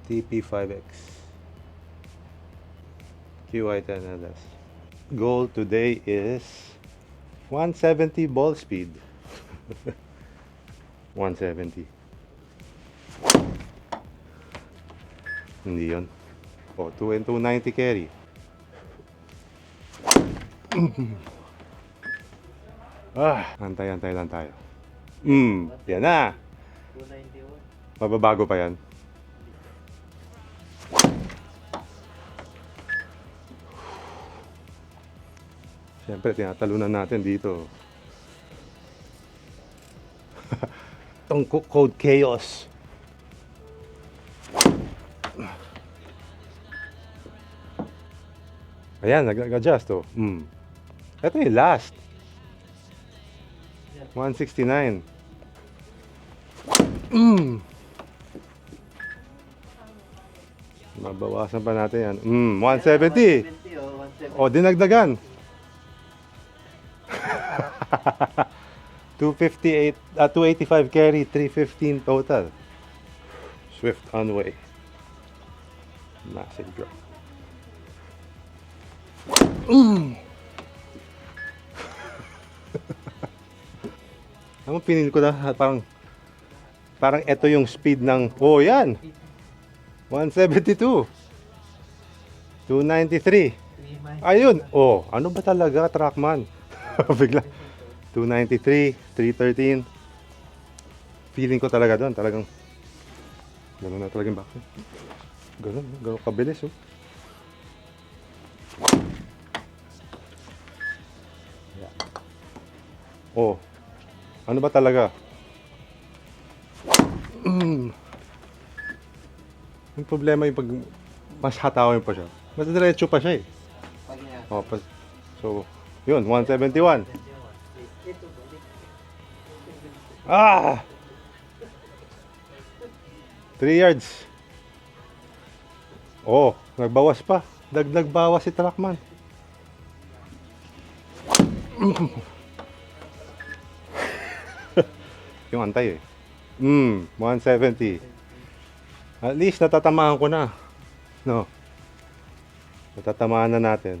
TP5X QI10LS. Goal today is 170 ball speed. 170. Hindi yun. O, 2 and 290 carry. Antay lang tayo. Yan na. 291. Mababago pa yan. Siyempre, tinatalunan natin dito. Itong code chaos. Ayan, nag-adjust oh. Ito yung last. 169. Mabawasan pa natin yan. 170. 170 O, dinagdagan. 258, 285 carry, 315 total. Swift on way. Massive drop. Ano pinili ko na parang ito yung speed ng yan. 172. 293. Ayun. Ano ba talaga, Trackman? Bigla. 293, 313. Feeling ko talaga doon, talagang gano'n na talagang back. Gano'n kabilis ano ba talaga? Yung problema yung pag mas hatawin pa siya. Mas diretso pa siya eh. So, yun, 171. 3 yards. Nagbawas pa. Dagdag bawas si Trackman. Yung antay eh. 170. At least natatamaan ko na. No. Natatamaan na natin.